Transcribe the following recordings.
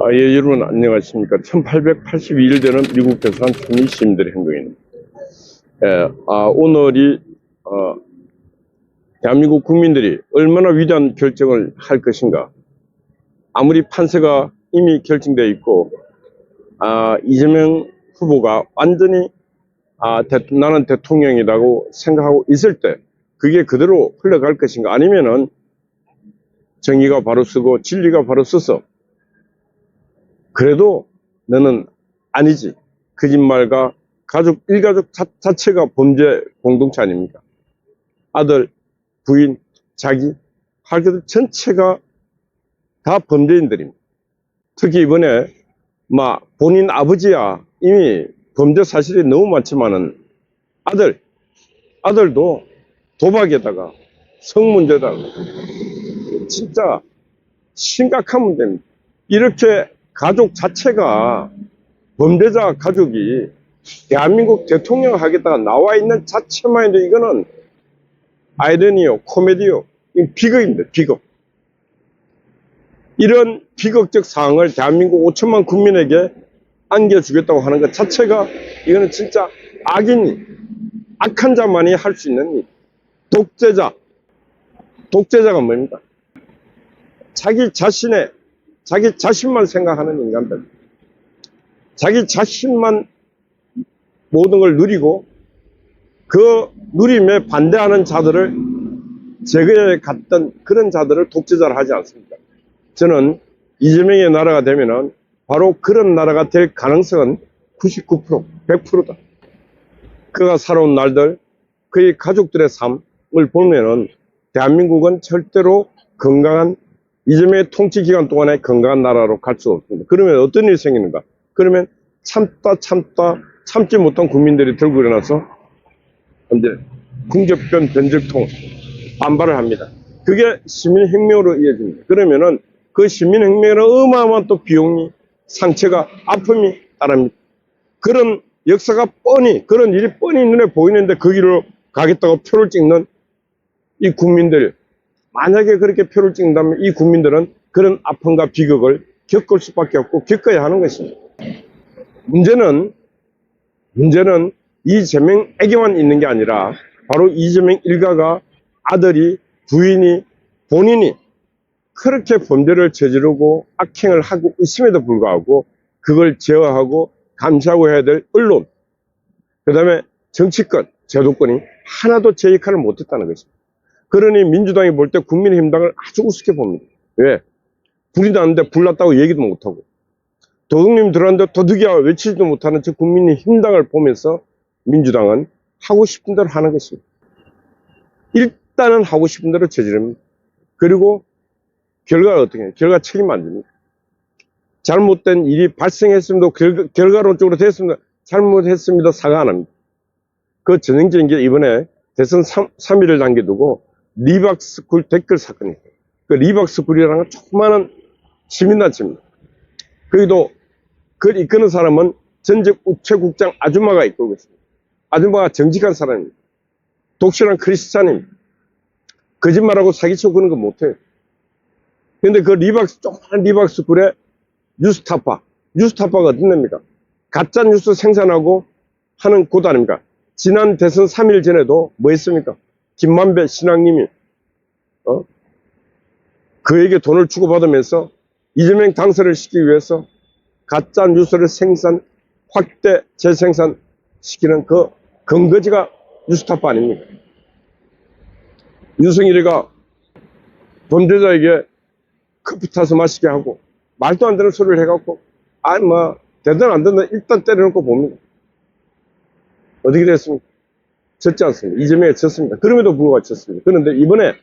예, 여러분 안녕하십니까. 1882일 되는 미국 대사관 초미 시민들의 행동입니다. 오늘이 대한민국 국민들이 얼마나 위대한 결정을 할 것인가. 아무리 판세가 이미 결정되어 있고 이재명 후보가 완전히 나는 대통령이라고 생각하고 있을 때 그게 그대로 흘러갈 것인가, 아니면은 정의가 바로 서고 진리가 바로 서서 그래도 너는 아니지, 거짓말과 일가족 자체가 범죄 공동체 아닙니까? 아들, 부인, 자기, 가족들 전체가 다 범죄인들입니다. 특히 이번에 본인 아버지야 이미 범죄 사실이 너무 많지만은 아들도 도박에다가 성문제다가 진짜 심각한 문제입니다. 이렇게 가족 자체가 범죄자 가족이 대한민국 대통령 하겠다가 나와 있는 자체만 해도 이거는 아이러니요, 코미디요, 비극입니다. 비극. 이런 비극적 상황을 대한민국 5천만 국민에게 안겨주겠다고 하는 것 자체가 이거는 진짜 악한 자만이 할 수 있는 일. 독재자가 뭡니까? 자기 자신만 생각하는 인간들, 자기 자신만 모든 걸 누리고 그 누림에 반대하는 자들을 제거해 갔던 그런 자들을 독재자를 하지 않습니까? 저는 이재명의 나라가 되면은 바로 그런 나라가 될 가능성은 99%, 100%다. 그가 살아온 날들, 그의 가족들의 삶을 보면은 대한민국은 절대로 건강한, 이재명의 통치 기간 동안에 건강한 나라로 갈 수 없습니다. 그러면 어떤 일이 생기는가? 그러면 참지 못한 국민들이 들고 일어나서 이제 궁접변 변절통 반발을 합니다. 그게 시민혁명으로 이어집니다. 그러면은 그 시민혁명에는 어마어마한 또 비용이, 상처가, 아픔이 따릅니다. 그런 역사가 그런 일이 뻔히 눈에 보이는데 그 길로 가겠다고 표를 찍는 이 국민들, 만약에 그렇게 표를 찍는다면 이 국민들은 그런 아픔과 비극을 겪을 수밖에 없고 겪어야 하는 것입니다. 문제는 이재명에게만 있는 게 아니라 바로 이재명 일가가, 아들이, 부인이, 본인이 그렇게 범죄를 저지르고 악행을 하고 있음에도 불구하고 그걸 제어하고 감시하고 해야 될 언론, 그 다음에 정치권, 제도권이 하나도 제 역할을 못했다는 것입니다. 그러니 민주당이 볼 때 국민의힘당을 아주 우습게 봅니다. 왜? 불이 났는데 불 났다고 얘기도 못하고, 도둑님 들어왔는데 도둑이야 외치지도 못하는 저 국민의힘당을 보면서 민주당은 하고 싶은 대로 하는 것입니다. 일단은 하고 싶은 대로 저지릅니다. 그리고 결과가 어떻게 해요? 결과 책임 안 집니다. 잘못된 일이 발생했음에도 결과론적으로 됐습니다. 잘못했습니다. 사과 안 합니다. 그 전형적인 게 이번에 대선 3일을 남겨두고 리박스쿨 댓글 사건이에요. 그 리박스쿨이라는 건 조그마한 시민단체입니다. 거기도 그걸 이끄는 사람은 전직 우체국장 아줌마가 이끌고 있습니다. 아줌마가 정직한 사람입니다. 독실한 크리스찬입니다. 거짓말하고 사기치고 그런 거 못해요. 근데 그 조그마한 리박스쿨에 뉴스타파가 어떤 데입니까? 가짜 뉴스 생산하고 하는 곳 아닙니까? 지난 대선 3일 전에도 뭐 했습니까? 김만배 신앙님이 그에게 돈을 주고받으면서 이재명 당선을 시키기 위해서 가짜 뉴스를 확대 재생산시키는 그 근거지가 뉴스타파 아닙니까? 윤석열이가 범죄자에게 커피 타서 마시게 하고 말도 안 되는 소리를 해갖고 되든 안 되든 일단 때려놓고 봅니다. 어떻게 됐습니까? 졌지 않습니다. 이재명이 졌습니다. 그럼에도 불구하고 졌습니다. 그런데 이번에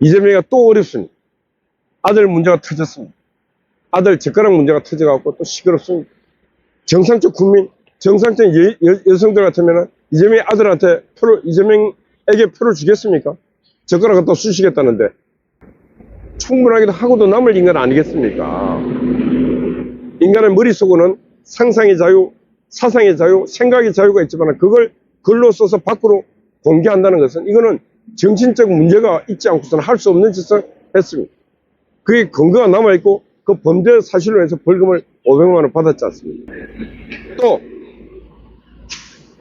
이재명이가 또 어렵습니다. 아들 문제가 터졌습니다. 아들 젓가락 문제가 터져갖고 또 시끄럽습니다. 정상적 국민, 정상적 여성들 같으면 이재명의 아들한테 이재명에게 표를 주겠습니까? 젓가락을 또 쑤시겠다는데 충분하게도 하고도 남을 인간 아니겠습니까? 인간의 머릿속에는 상상의 자유, 사상의 자유, 생각의 자유가 있지만 그걸 글로 써서 밖으로 공개한다는 것은 이거는 정신적 문제가 있지 않고서는 할 수 없는 짓을 했습니다. 그게 근거가 남아있고 그 범죄 사실로 해서 벌금을 500만 원 받았지 않습니까? 또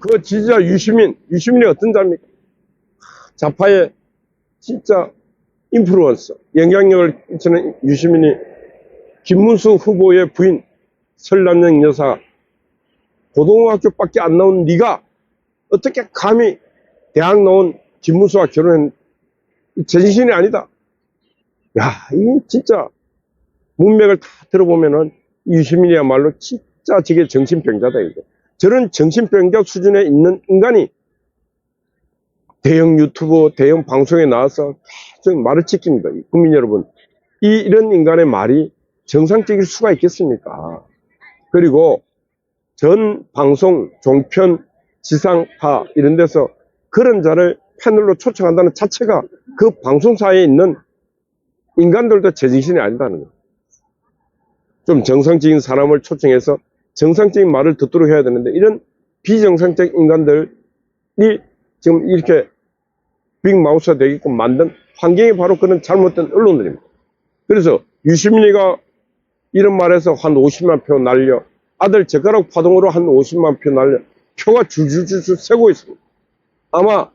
그 지지자 유시민이 어떤 자입니까? 좌파의 진짜 인플루언서, 영향력을 끼치는 유시민이 김문수 후보의 부인 설남영 여사, 고등학교밖에 안 나온 네가 어떻게 감히 대학 나온 김문수와 결혼한, 제정신이 아니다. 야, 이 진짜 문맥을 다 들어보면은 유시민이야말로 진짜 저게 정신병자다 이거. 저런 정신병자 수준에 있는 인간이 대형 유튜브, 대형 방송에 나와서 계속 말을 지킵니다. 국민 여러분, 이런 인간의 말이 정상적일 수가 있겠습니까? 그리고 전 방송, 종편, 지상파 이런 데서 그런 자를 패널로 초청한다는 자체가 그 방송사에 있는 인간들도 제정신이 아니다는 거예요. 좀 정상적인 사람을 초청해서 정상적인 말을 듣도록 해야 되는데 이런 비정상적 인간들이 지금 이렇게 빅마우스가 되게끔 만든 환경이 바로 그런 잘못된 언론들입니다. 그래서 유시민이가 이런 말에서 한 50만 표 날려, 아들 젓가락 파동으로 한 50만 표 날려, 표가 줄줄줄 새고 있습니다. 아마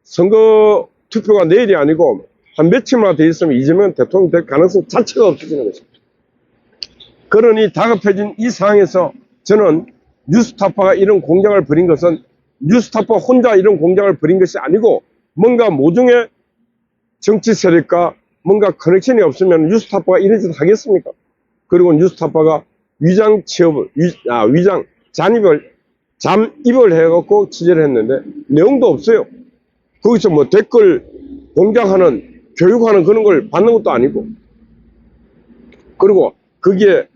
선거 투표가 내일이 아니고 한 며칠만 더 있으면 이재명 대통령 될 가능성 자체가 없어지는 것입니다. 그러니 다급해진 이 상황에서 저는 뉴스타파가 이런 공작을 벌인 것은 뉴스타파 혼자 이런 공작을 벌인 것이 아니고 뭔가 모종의 정치 세력과 뭔가 커넥션이 없으면 뉴스타파가 이런 짓 하겠습니까? 그리고 뉴스타파가 위장 취업을, 잠입을 해갖고 취재를 했는데 내용도 없어요. 거기서 뭐 댓글 공작하는, 교육하는 그런 걸 받는 것도 아니고. 그리고 거기에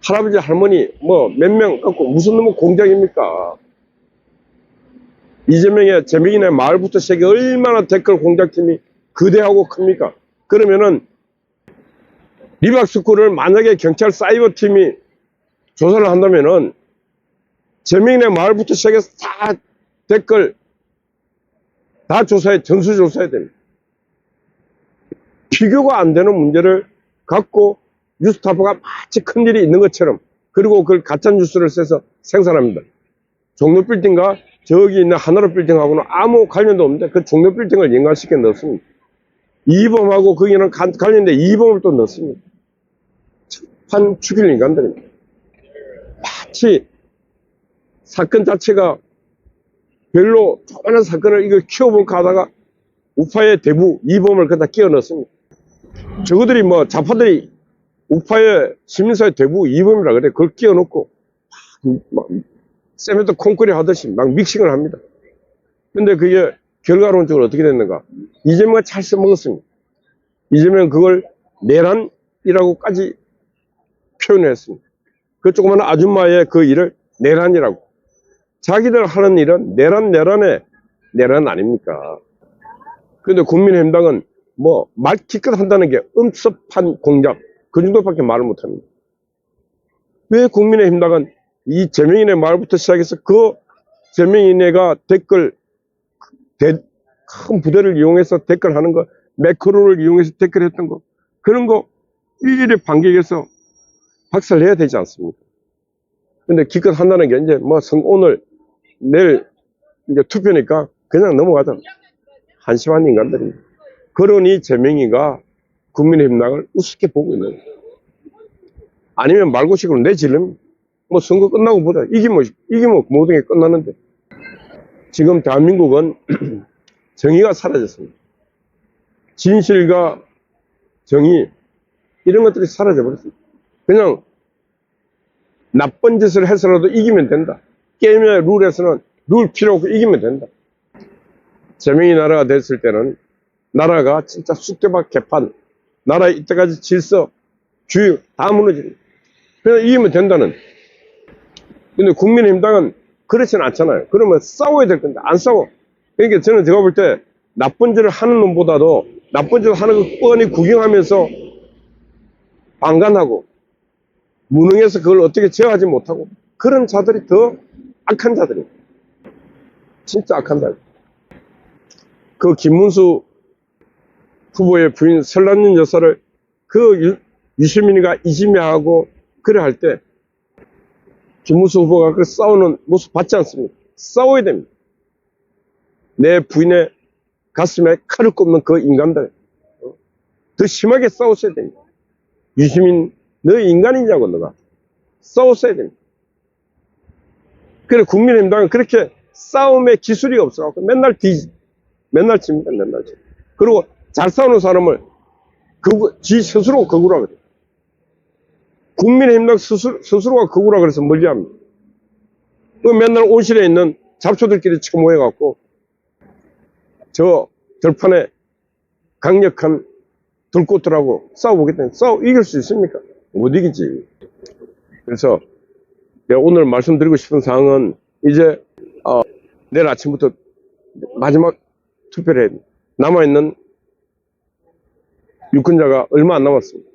할아버지, 할머니 뭐 몇 명 갖고 무슨 놈의 공작입니까? 이재명의 재명이네 마을부터 시작해 얼마나 댓글 공작팀이 거대하고 큽니까? 그러면은 리박스쿨을 만약에 경찰 사이버팀이 조사를 한다면은 재명이네 마을부터 시작해서 다 댓글 다 조사해, 전수조사해야 됩니다. 비교가 안 되는 문제를 갖고 뉴스타파가 마치 큰일이 있는 것처럼, 그리고 그걸 가짜뉴스를 써서 생산합니다. 종로빌딩과 저기 있는 하나로 빌딩하고는 아무 관련도 없는데 그 종로빌딩을 연관시켜 넣습니다. 이범하고 거기는 관련돼 이범을 또 넣습니다. 한 죽일 인간들입니다. 마치 사건 자체가 별로 조그마한 사건을 이걸 키워볼까 하다가 우파의 대부 이범을 거기다 끼워 넣습니다. 저거들이 뭐 좌파들이 우파의 시민사회 대부 이범이라 그래. 그걸 끼워 넣고 세멘트 콘크리트 하듯이 막 믹싱을 합니다. 근데 그게 결과론적으로 어떻게 됐는가? 이재명은 잘 써먹었습니다. 이재명은 그걸 내란이라고까지 표현했습니다. 그 조그마한 아줌마의 그 일을 내란이라고. 자기들 하는 일은 내란의 내란 아닙니까? 근데 국민의힘당은 뭐 말 기껏 한다는 게 음습한 공작, 그 정도밖에 말을 못합니다. 왜 국민의힘당은 이 재명인의 말부터 시작해서 그 재명인애가 댓글, 큰 부대를 이용해서 댓글하는 거, 매크로를 이용해서 댓글했던 거, 그런 거 일일이 반격해서 박살내야 되지 않습니까? 근데 기껏 한다는 게 이제 뭐 오늘, 내일 이제 투표니까 그냥 넘어가자. 한심한 인간들입니다. 그러니 재명이가 국민의힘당을 우습게 보고 있는 거예요. 아니면 말고식으로 내질름, 뭐 선거 끝나고 보자. 이기면 모든 게 끝나는데. 지금 대한민국은 정의가 사라졌습니다. 진실과 정의, 이런 것들이 사라져버렸습니다. 그냥 나쁜 짓을 해서라도 이기면 된다. 게임의 룰에서는 룰 필요 없고 이기면 된다. 재명이 나라가 됐을 때는 나라가 진짜 쑥대밭 개판, 나라의 이때까지 질서, 주의 다 무너집니다. 그냥 이기면 된다는. 근데 국민의힘당은 그렇지는 않잖아요. 그러면 싸워야 될 건데 안 싸워. 그러니까 저는 제가 볼 때 나쁜 짓을 하는 놈보다도 나쁜 짓을 하는 거 뻔히 구경하면서 방관하고 무능해서 그걸 어떻게 제어하지 못하고 그런 자들이 더 악한 자들입니다. 진짜 악한 자들. 그 김문수 후보의 부인 설란윤 여사를 그 유시민이가 이지매하고 그래 할 때 김문수 후보가 그 싸우는 모습 봤지 않습니까? 싸워야 됩니다. 내 부인의 가슴에 칼을 꼽는 그 인간들 더 심하게 싸웠어야 됩니다. 유시민 너 인간이냐고 너가 싸웠어야 됩니다. 그래 국민의힘당은 그렇게 싸움의 기술이 없어갖고 맨날 칩니다. 맨날 치. 그리고 잘 싸우는 사람을 지 스스로 거구라 그래. 국민의힘당 스스로가 거구라 그래서 멀리합니다. 그 맨날 온실에 있는 잡초들끼리 치고 모여갖고 저 들판에 강력한 들꽃들하고 싸워보겠다니 이길 수 있습니까? 못 이기지. 그래서 내가 오늘 말씀드리고 싶은 사항은 이제 내일 아침부터 마지막 투표를 해야 됩니다. 남아있는 유권자가 얼마 안 남았습니다.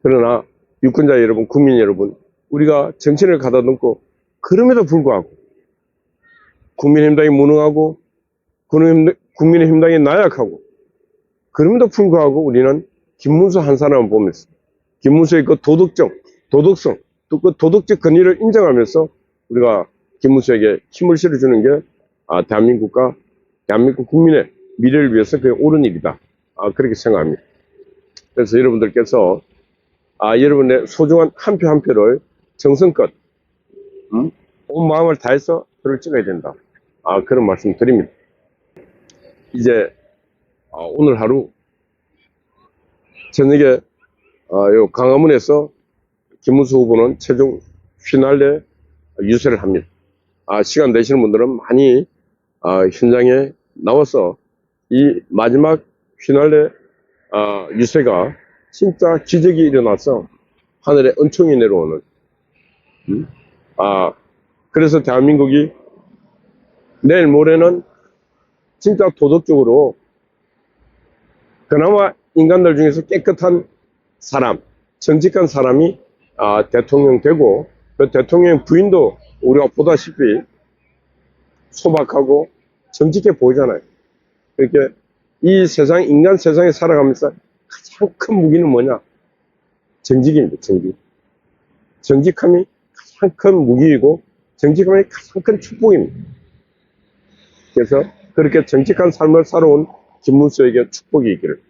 그러나 유권자 여러분, 국민 여러분, 우리가 정치를 가다듬고 그럼에도 불구하고 국민의힘당이 무능하고 국민의힘당이 나약하고 그럼에도 불구하고 우리는 김문수 한 사람을 보면서 김문수의 그 도덕성, 또 그 도덕적 권위를 인정하면서 우리가 김문수에게 힘을 실어주는 게 대한민국 국민의 미래를 위해서 그게 옳은 일이다. 그렇게 생각합니다. 그래서 여러분들께서 여러분의 소중한 한 표 한 표를 정성껏 온 마음을 다해서 표를 찍어야 된다. 그런 말씀 드립니다. 이제 오늘 하루 저녁에 요 광화문에서 김문수 후보는 최종 피날레 유세를 합니다. 시간 되시는 분들은 많이 현장에 나와서 이 마지막 피날레 유세가 진짜 기적이 일어나서 하늘에 은총이 내려오는 그래서 대한민국이 내일 모레는 진짜 도덕적으로 그나마 인간들 중에서 깨끗한 사람, 정직한 사람이 대통령 되고 그 대통령 부인도 우리가 보다시피 소박하고 정직해 보이잖아요. 그렇게 이 세상, 인간 세상에 살아가면서 가장 큰 무기는 뭐냐? 정직입니다. 정직함이 가장 큰 무기이고 정직함이 가장 큰 축복입니다. 그래서 그렇게 정직한 삶을 살아온 김문수에게 축복이 있기를,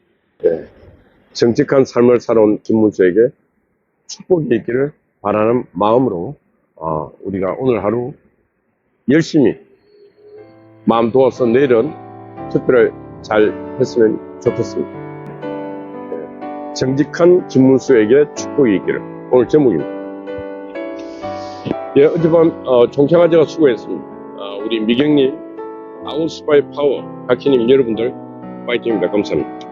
정직한 삶을 살아온 김문수에게 축복이 있기를 바라는 마음으로 우리가 오늘 하루 열심히 마음 도와서 내일은 투표를 잘 했으면 좋겠습니다. 정직한 김문수에게 축복이 있기를, 오늘 제목입니다. 어젯밤 총평아제가 수고했습니다. 우리 미경님, 아웃스파이 파워, 각희님 여러분들 파이팅입니다. 감사합니다.